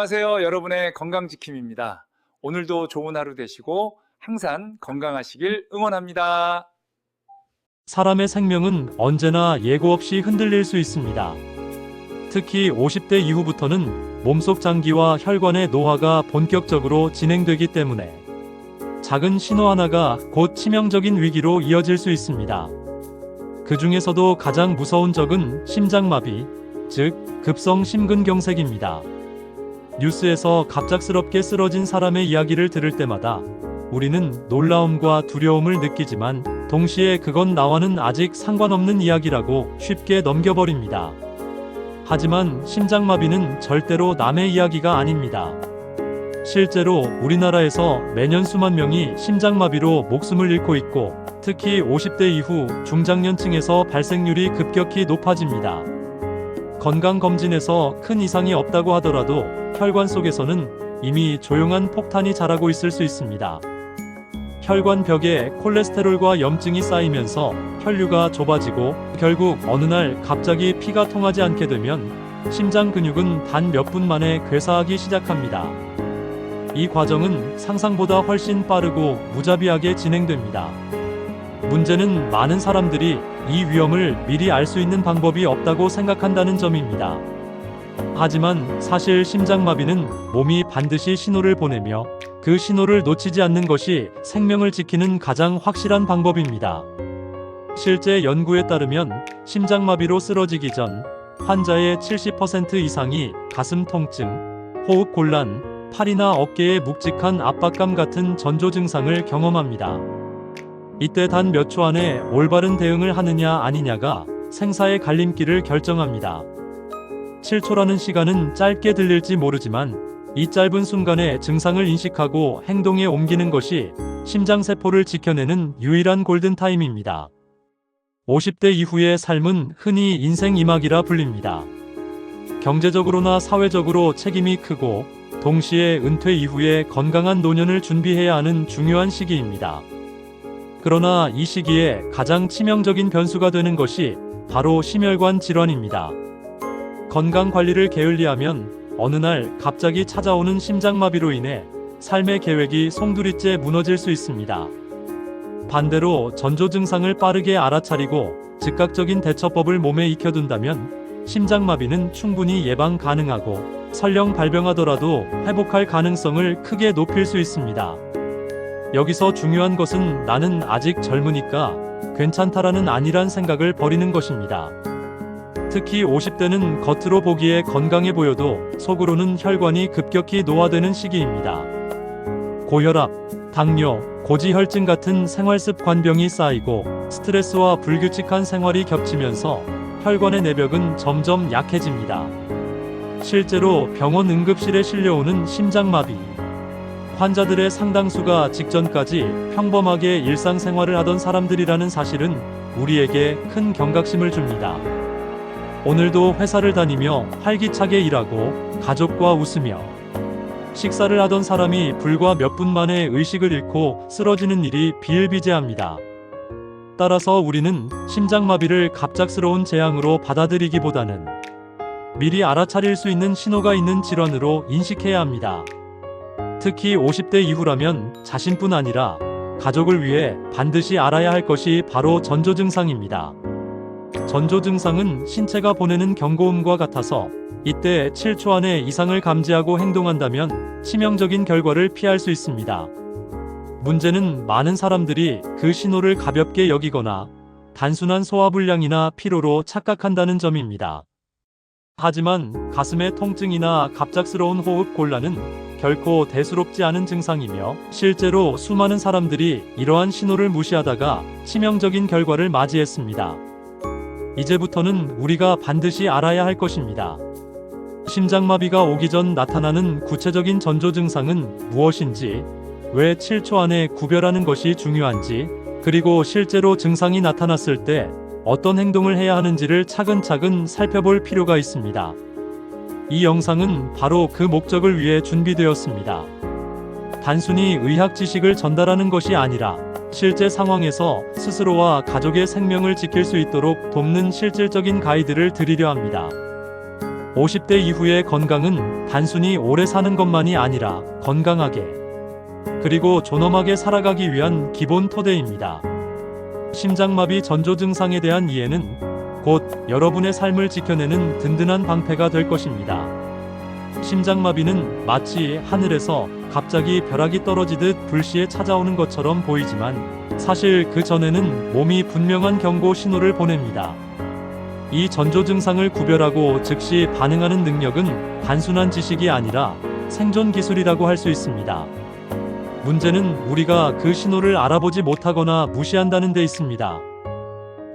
안녕하세요. 여러분의 건강지킴입니다. 오늘도 좋은 하루 되시고 항상 건강하시길 응원합니다. 사람의 생명은 언제나 예고 없이 흔들릴 수 있습니다. 특히 50대 이후부터는 몸속 장기와 혈관의 노화가 본격적으로 진행되기 때문에 작은 신호 하나가 곧 치명적인 위기로 이어질 수 있습니다. 그 중에서도 가장 무서운 적은 심장마비, 즉 급성 심근경색입니다. 뉴스에서 갑작스럽게 쓰러진 사람의 이야기를 들을 때마다 우리는 놀라움과 두려움을 느끼지만 동시에 그건 나와는 아직 상관없는 이야기라고 쉽게 넘겨버립니다. 하지만 심장마비는 절대로 남의 이야기가 아닙니다. 실제로 우리나라에서 매년 수만 명이 심장마비로 목숨을 잃고 있고 특히 50대 이후 중장년층에서 발생률이 급격히 높아집니다. 건강검진에서 큰 이상이 없다고 하더라도 혈관 속에서는 이미 조용한 폭탄이 자라고 있을 수 있습니다. 혈관 벽에 콜레스테롤과 염증이 쌓이면서 혈류가 좁아지고 결국 어느 날 갑자기 피가 통하지 않게 되면 심장 근육은 단 몇 분 만에 괴사하기 시작합니다. 이 과정은 상상보다 훨씬 빠르고 무자비하게 진행됩니다. 문제는 많은 사람들이 이 위험을 미리 알 수 있는 방법이 없다고 생각한다는 점입니다. 하지만 사실 심장마비는 몸이 반드시 신호를 보내며 그 신호를 놓치지 않는 것이 생명을 지키는 가장 확실한 방법입니다. 실제 연구에 따르면 심장마비로 쓰러지기 전 환자의 70% 이상이 가슴 통증, 호흡 곤란, 팔이나 어깨의 묵직한 압박감 같은 전조 증상을 경험합니다. 이때 단 몇 초 안에 올바른 대응을 하느냐 아니냐가 생사의 갈림길을 결정합니다. 7초라는 시간은 짧게 들릴지 모르지만 이 짧은 순간에 증상을 인식하고 행동에 옮기는 것이 심장세포를 지켜내는 유일한 골든타임입니다. 50대 이후의 삶은 흔히 인생 이막이라 불립니다. 경제적으로나 사회적으로 책임이 크고 동시에 은퇴 이후에 건강한 노년을 준비해야 하는 중요한 시기입니다. 그러나 이 시기에 가장 치명적인 변수가 되는 것이 바로 심혈관 질환입니다. 건강 관리를 게을리하면 어느 날 갑자기 찾아오는 심장마비로 인해 삶의 계획이 송두리째 무너질 수 있습니다. 반대로 전조 증상을 빠르게 알아차리고 즉각적인 대처법을 몸에 익혀둔다면 심장마비는 충분히 예방 가능하고 설령 발병하더라도 회복할 가능성을 크게 높일 수 있습니다. 여기서 중요한 것은 나는 아직 젊으니까 괜찮다라는 아니란 생각을 버리는 것입니다. 특히 50대는 겉으로 보기에 건강해 보여도 속으로는 혈관이 급격히 노화되는 시기입니다. 고혈압, 당뇨, 고지혈증 같은 생활습관병이 쌓이고 스트레스와 불규칙한 생활이 겹치면서 혈관의 내벽은 점점 약해집니다. 실제로 병원 응급실에 실려오는 심장마비 환자들의 상당수가 직전까지 평범하게 일상생활을 하던 사람들이라는 사실은 우리에게 큰 경각심을 줍니다. 오늘도 회사를 다니며 활기차게 일하고 가족과 웃으며 식사를 하던 사람이 불과 몇 분 만에 의식을 잃고 쓰러지는 일이 비일비재합니다. 따라서 우리는 심장마비를 갑작스러운 재앙으로 받아들이기보다는 미리 알아차릴 수 있는 신호가 있는 질환으로 인식해야 합니다. 특히 50대 이후라면 자신뿐 아니라 가족을 위해 반드시 알아야 할 것이 바로 전조 증상입니다. 전조 증상은 신체가 보내는 경고음과 같아서 이때 7초 안에 이상을 감지하고 행동한다면 치명적인 결과를 피할 수 있습니다. 문제는 많은 사람들이 그 신호를 가볍게 여기거나 단순한 소화불량이나 피로로 착각한다는 점입니다. 하지만 가슴의 통증이나 갑작스러운 호흡 곤란은 결코 대수롭지 않은 증상이며 실제로 수많은 사람들이 이러한 신호를 무시하다가 치명적인 결과를 맞이했습니다. 이제부터는 우리가 반드시 알아야 할 것입니다. 심장마비가 오기 전 나타나는 구체적인 전조 증상은 무엇인지, 왜 7초 안에 구별하는 것이 중요한지, 그리고 실제로 증상이 나타났을 때 어떤 행동을 해야 하는지를 차근차근 살펴볼 필요가 있습니다. 이 영상은 바로 그 목적을 위해 준비되었습니다. 단순히 의학 지식을 전달하는 것이 아니라 실제 상황에서 스스로와 가족의 생명을 지킬 수 있도록 돕는 실질적인 가이드를 드리려 합니다. 50대 이후의 건강은 단순히 오래 사는 것만이 아니라 건강하게 그리고 존엄하게 살아가기 위한 기본 토대입니다. 심장마비 전조 증상에 대한 이해는 곧 여러분의 삶을 지켜내는 든든한 방패가 될 것입니다. 심장마비는 마치 하늘에서 갑자기 벼락이 떨어지듯 불시에 찾아오는 것처럼 보이지만 사실 그 전에는 몸이 분명한 경고 신호를 보냅니다. 이 전조 증상을 구별하고 즉시 반응하는 능력은 단순한 지식이 아니라 생존 기술이라고 할 수 있습니다. 문제는 우리가 그 신호를 알아보지 못하거나 무시한다는 데 있습니다.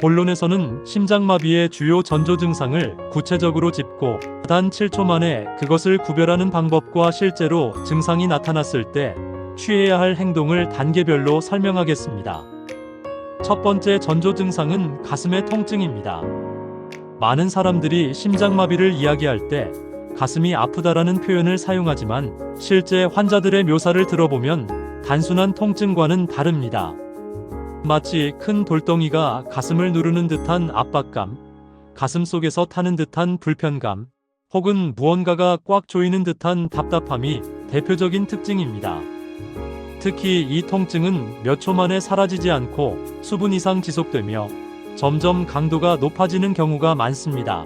본론에서는 심장마비의 주요 전조 증상을 구체적으로 짚고 단 7초 만에 그것을 구별하는 방법과 실제로 증상이 나타났을 때 취해야 할 행동을 단계별로 설명하겠습니다. 첫 번째 전조 증상은 가슴의 통증입니다. 많은 사람들이 심장마비를 이야기할 때 가슴이 아프다라는 표현을 사용하지만 실제 환자들의 묘사를 들어보면 단순한 통증과는 다릅니다. 마치 큰 돌덩이가 가슴을 누르는 듯한 압박감, 가슴 속에서 타는 듯한 불편감, 혹은 무언가가 꽉 조이는 듯한 답답함이 대표적인 특징입니다. 특히 이 통증은 몇 초 만에 사라지지 않고 수분 이상 지속되며 점점 강도가 높아지는 경우가 많습니다.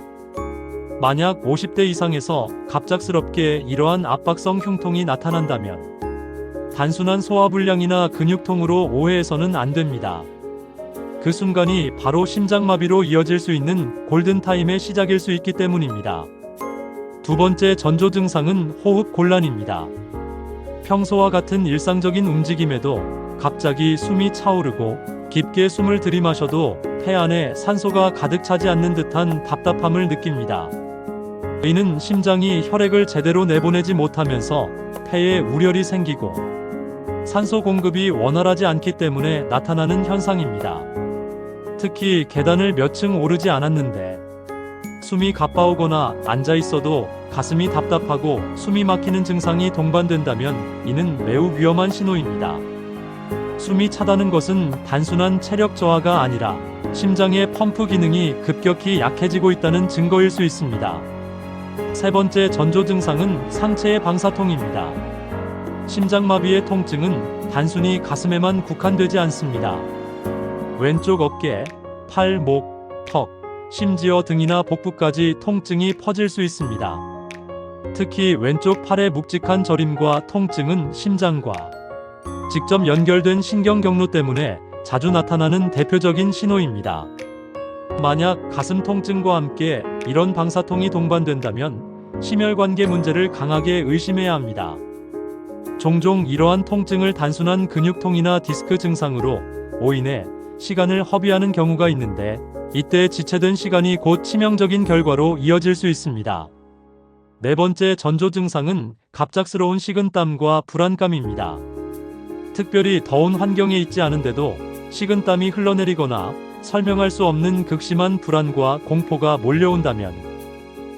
만약 50대 이상에서 갑작스럽게 이러한 압박성 흉통이 나타난다면 단순한 소화불량이나 근육통으로 오해해서는 안 됩니다. 그 순간이 바로 심장마비로 이어질 수 있는 골든타임의 시작일 수 있기 때문입니다. 두 번째 전조 증상은 호흡 곤란입니다. 평소와 같은 일상적인 움직임에도 갑자기 숨이 차오르고 깊게 숨을 들이마셔도 폐 안에 산소가 가득 차지 않는 듯한 답답함을 느낍니다. 이는 심장이 혈액을 제대로 내보내지 못하면서 폐에 우열이 생기고 산소 공급이 원활하지 않기 때문에 나타나는 현상입니다. 특히 계단을 몇 층 오르지 않았는데 숨이 가빠오거나 앉아 있어도 가슴이 답답하고 숨이 막히는 증상이 동반된다면 이는 매우 위험한 신호입니다. 숨이 차다는 것은 단순한 체력 저하가 아니라 심장의 펌프 기능이 급격히 약해지고 있다는 증거일 수 있습니다. 세 번째 전조 증상은 상체의 방사통입니다. 심장마비의 통증은 단순히 가슴에만 국한되지 않습니다. 왼쪽 어깨, 팔, 목, 턱, 심지어 등이나 복부까지 통증이 퍼질 수 있습니다. 특히 왼쪽 팔의 묵직한 저림과 통증은 심장과 직접 연결된 신경 경로 때문에 자주 나타나는 대표적인 신호입니다. 만약 가슴 통증과 함께 이런 방사통이 동반된다면 심혈관계 문제를 강하게 의심해야 합니다. 종종 이러한 통증을 단순한 근육통이나 디스크 증상으로 오인해 시간을 허비하는 경우가 있는데 이때 지체된 시간이 곧 치명적인 결과로 이어질 수 있습니다. 네 번째 전조 증상은 갑작스러운 식은땀과 불안감입니다. 특별히 더운 환경에 있지 않은데도 식은땀이 흘러내리거나 설명할 수 없는 극심한 불안과 공포가 몰려온다면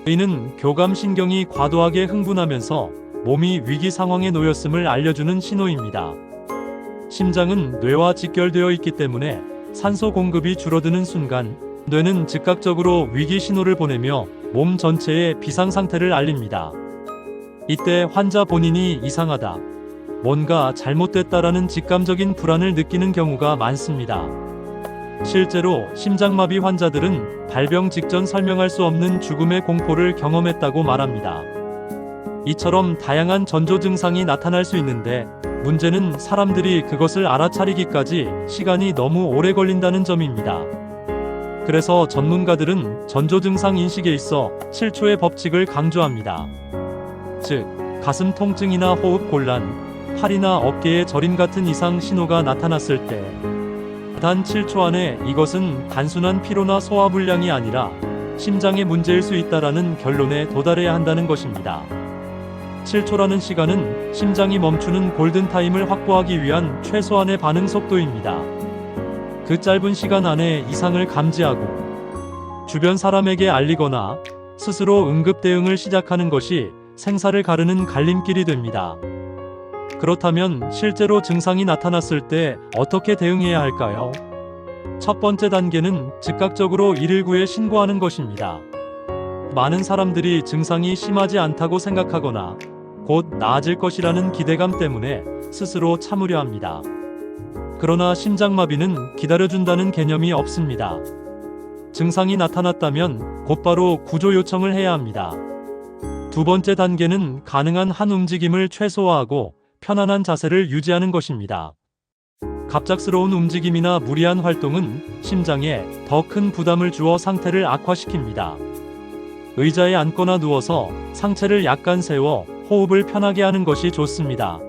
이는 교감신경이 과도하게 흥분하면서 몸이 위기 상황에 놓였음을 알려주는 신호입니다. 심장은 뇌와 직결되어 있기 때문에 산소 공급이 줄어드는 순간 뇌는 즉각적으로 위기 신호를 보내며 몸 전체의 비상 상태를 알립니다. 이때 환자 본인이 이상하다, 뭔가 잘못됐다라는 직감적인 불안을 느끼는 경우가 많습니다. 실제로 심장마비 환자들은 발병 직전 설명할 수 없는 죽음의 공포를 경험했다고 말합니다. 이처럼 다양한 전조 증상이 나타날 수 있는데 문제는 사람들이 그것을 알아차리기까지 시간이 너무 오래 걸린다는 점입니다. 그래서 전문가들은 전조 증상 인식에 있어 7초의 법칙을 강조합니다. 즉, 가슴 통증이나 호흡 곤란, 팔이나 어깨에 저림 같은 이상 신호가 나타났을 때 단 7초 안에 이것은 단순한 피로나 소화불량이 아니라 심장의 문제일 수 있다라는 결론에 도달해야 한다는 것입니다. 7초라는 시간은 심장이 멈추는 골든타임을 확보하기 위한 최소한의 반응 속도입니다. 그 짧은 시간 안에 이상을 감지하고 주변 사람에게 알리거나 스스로 응급 대응을 시작하는 것이 생사를 가르는 갈림길이 됩니다. 그렇다면 실제로 증상이 나타났을 때 어떻게 대응해야 할까요? 첫 번째 단계는 즉각적으로 119에 신고하는 것입니다. 많은 사람들이 증상이 심하지 않다고 생각하거나 곧 나아질 것이라는 기대감 때문에 스스로 참으려 합니다. 그러나 심장마비는 기다려준다는 개념이 없습니다. 증상이 나타났다면 곧바로 구조 요청을 해야 합니다. 두 번째 단계는 가능한 한 움직임을 최소화하고 편안한 자세를 유지하는 것입니다. 갑작스러운 움직임이나 무리한 활동은 심장에 더 큰 부담을 주어 상태를 악화시킵니다. 의자에 앉거나 누워서 상체를 약간 세워 호흡을 편하게 하는 것이 좋습니다.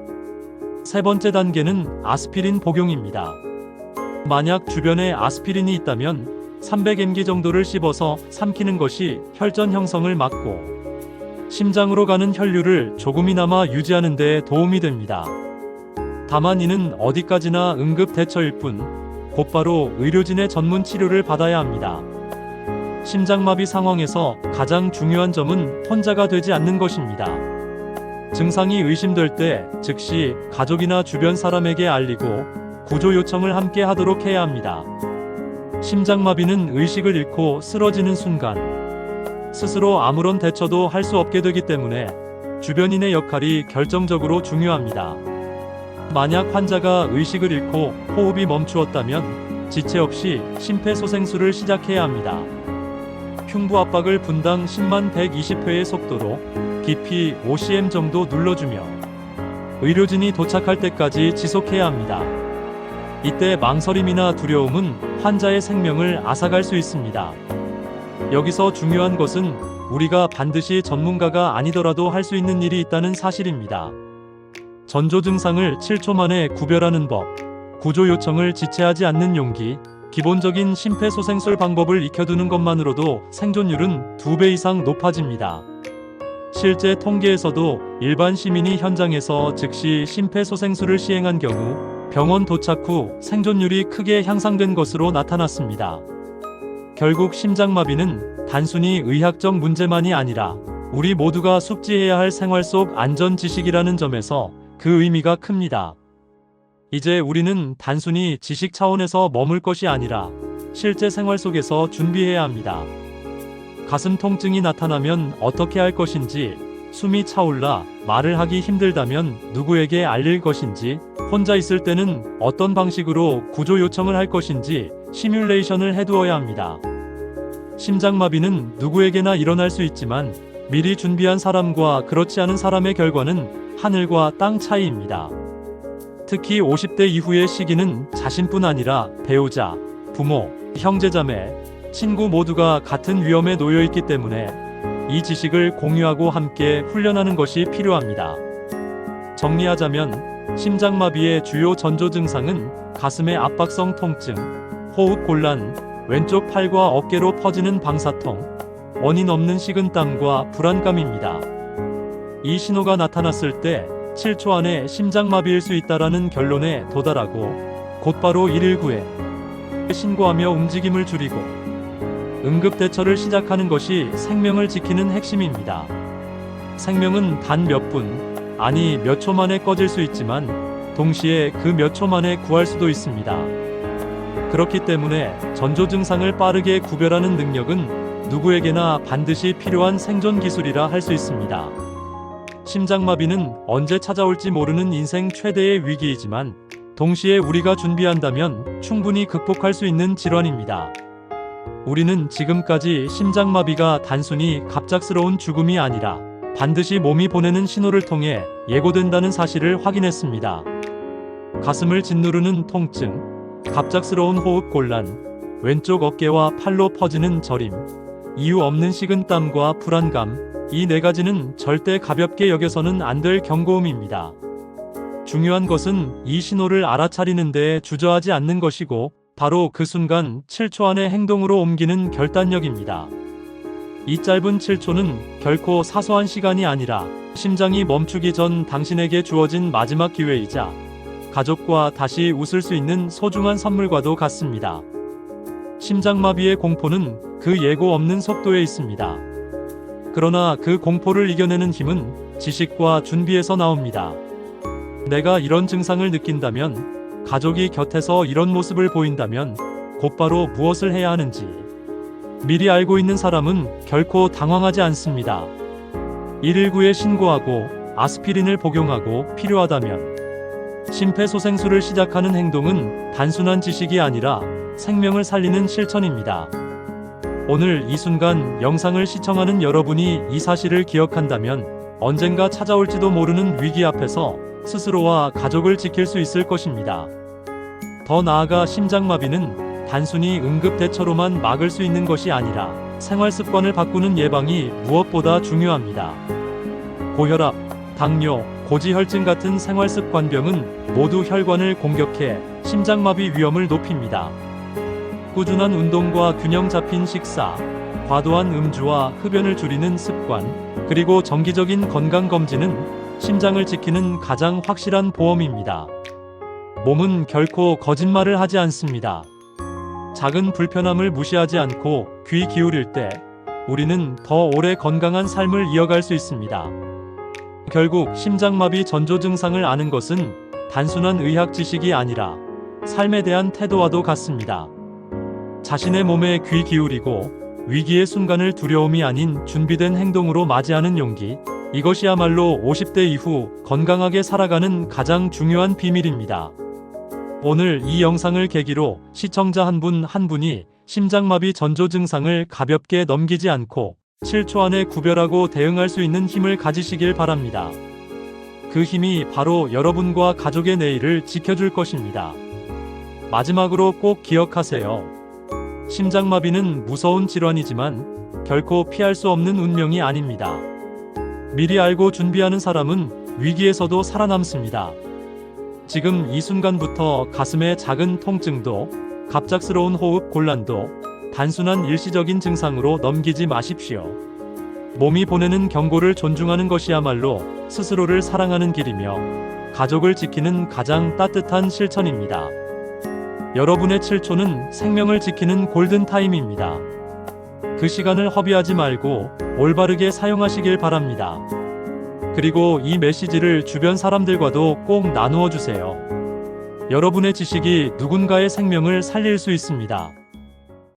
세 번째 단계는 아스피린 복용입니다. 만약 주변에 아스피린이 있다면 300mg 정도를 씹어서 삼키는 것이 혈전 형성을 막고 심장으로 가는 혈류를 조금이나마 유지하는 데 도움이 됩니다. 다만 이는 어디까지나 응급 대처일 뿐 곧바로 의료진의 전문 치료를 받아야 합니다. 심장마비 상황에서 가장 중요한 점은 혼자가 되지 않는 것입니다. 증상이 의심될 때 즉시 가족이나 주변 사람에게 알리고 구조 요청을 함께 하도록 해야 합니다. 심장마비는 의식을 잃고 쓰러지는 순간 스스로 아무런 대처도 할 수 없게 되기 때문에 주변인의 역할이 결정적으로 중요합니다. 만약 환자가 의식을 잃고 호흡이 멈추었다면 지체 없이 심폐소생술을 시작해야 합니다. 흉부 압박을 분당 10만 120회의 속도로 깊이 5cm 정도 눌러주며 의료진이 도착할 때까지 지속해야 합니다. 이때 망설임이나 두려움은 환자의 생명을 앗아갈 수 있습니다. 여기서 중요한 것은 우리가 반드시 전문가가 아니더라도 할 수 있는 일이 있다는 사실입니다. 전조 증상을 7초 만에 구별하는 법, 구조 요청을 지체하지 않는 용기, 기본적인 심폐소생술 방법을 익혀두는 것만으로도 생존율은 2배 이상 높아집니다. 실제 통계에서도 일반 시민이 현장에서 즉시 심폐소생술을 시행한 경우 병원 도착 후 생존율이 크게 향상된 것으로 나타났습니다. 결국 심장마비는 단순히 의학적 문제만이 아니라 우리 모두가 숙지해야 할 생활 속 안전 지식이라는 점에서 그 의미가 큽니다. 이제 우리는 단순히 지식 차원에서 머물 것이 아니라 실제 생활 속에서 준비해야 합니다. 가슴 통증이 나타나면 어떻게 할 것인지, 숨이 차올라 말을 하기 힘들다면 누구에게 알릴 것인지, 혼자 있을 때는 어떤 방식으로 구조 요청을 할 것인지 시뮬레이션을 해두어야 합니다. 심장마비는 누구에게나 일어날 수 있지만 미리 준비한 사람과 그렇지 않은 사람의 결과는 하늘과 땅 차이입니다. 특히 50대 이후의 시기는 자신뿐 아니라 배우자, 부모, 형제자매, 친구 모두가 같은 위험에 놓여 있기 때문에 이 지식을 공유하고 함께 훈련하는 것이 필요합니다. 정리하자면 심장마비의 주요 전조 증상은 가슴의 압박성 통증, 호흡 곤란, 왼쪽 팔과 어깨로 퍼지는 방사통, 원인 없는 식은땀과 불안감입니다. 이 신호가 나타났을 때 7초 안에 심장마비일 수 있다라는 결론에 도달하고 곧바로 119에 신고하며 움직임을 줄이고 응급대처를 시작하는 것이 생명을 지키는 핵심입니다. 생명은 단 몇 분, 아니 몇 초 만에 꺼질 수 있지만 동시에 그 몇 초 만에 구할 수도 있습니다. 그렇기 때문에 전조 증상을 빠르게 구별하는 능력은 누구에게나 반드시 필요한 생존 기술이라 할 수 있습니다. 심장마비는 언제 찾아올지 모르는 인생 최대의 위기이지만 동시에 우리가 준비한다면 충분히 극복할 수 있는 질환입니다. 우리는 지금까지 심장마비가 단순히 갑작스러운 죽음이 아니라 반드시 몸이 보내는 신호를 통해 예고된다는 사실을 확인했습니다. 가슴을 짓누르는 통증, 갑작스러운 호흡 곤란, 왼쪽 어깨와 팔로 퍼지는 저림, 이유 없는 식은땀과 불안감, 이 네 가지는 절대 가볍게 여겨서는 안 될 경고음입니다. 중요한 것은 이 신호를 알아차리는 데 주저하지 않는 것이고 바로 그 순간 7초 안에 행동으로 옮기는 결단력입니다. 이 짧은 7초는 결코 사소한 시간이 아니라 심장이 멈추기 전 당신에게 주어진 마지막 기회이자 가족과 다시 웃을 수 있는 소중한 선물과도 같습니다. 심장마비의 공포는 그 예고 없는 속도에 있습니다. 그러나 그 공포를 이겨내는 힘은 지식과 준비에서 나옵니다. 내가 이런 증상을 느낀다면, 가족이 곁에서 이런 모습을 보인다면 곧바로 무엇을 해야 하는지, 미리 알고 있는 사람은 결코 당황하지 않습니다. 119에 신고하고 아스피린을 복용하고 필요하다면 심폐소생술을 시작하는 행동은 단순한 지식이 아니라 생명을 살리는 실천입니다. 오늘 이 순간 영상을 시청하는 여러분이 이 사실을 기억한다면 언젠가 찾아올지도 모르는 위기 앞에서 스스로와 가족을 지킬 수 있을 것입니다. 더 나아가 심장마비는 단순히 응급대처로만 막을 수 있는 것이 아니라 생활습관을 바꾸는 예방이 무엇보다 중요합니다. 고혈압, 당뇨, 고지혈증 같은 생활습관병은 모두 혈관을 공격해 심장마비 위험을 높입니다. 꾸준한 운동과 균형 잡힌 식사, 과도한 음주와 흡연을 줄이는 습관, 그리고 정기적인 건강검진은 심장을 지키는 가장 확실한 보험입니다. 몸은 결코 거짓말을 하지 않습니다. 작은 불편함을 무시하지 않고 귀 기울일 때 우리는 더 오래 건강한 삶을 이어갈 수 있습니다. 결국 심장마비 전조 증상을 아는 것은 단순한 의학 지식이 아니라 삶에 대한 태도와도 같습니다. 자신의 몸에 귀 기울이고 위기의 순간을 두려움이 아닌 준비된 행동으로 맞이하는 용기, 이것이야말로 50대 이후 건강하게 살아가는 가장 중요한 비밀입니다. 오늘 이 영상을 계기로 시청자 한 분 한 분이 심장마비 전조 증상을 가볍게 넘기지 않고 7초 안에 구별하고 대응할 수 있는 힘을 가지시길 바랍니다. 그 힘이 바로 여러분과 가족의 내일을 지켜줄 것입니다. 마지막으로 꼭 기억하세요. 심장마비는 무서운 질환이지만 결코 피할 수 없는 운명이 아닙니다. 미리 알고 준비하는 사람은 위기에서도 살아남습니다. 지금 이 순간부터 가슴의 작은 통증도, 갑작스러운 호흡 곤란도 단순한 일시적인 증상으로 넘기지 마십시오. 몸이 보내는 경고를 존중하는 것이야말로 스스로를 사랑하는 길이며 가족을 지키는 가장 따뜻한 실천입니다. 여러분의 7초는 생명을 지키는 골든타임입니다. 그 시간을 허비하지 말고 올바르게 사용하시길 바랍니다. 그리고 이 메시지를 주변 사람들과도 꼭 나누어 주세요. 여러분의 지식이 누군가의 생명을 살릴 수 있습니다.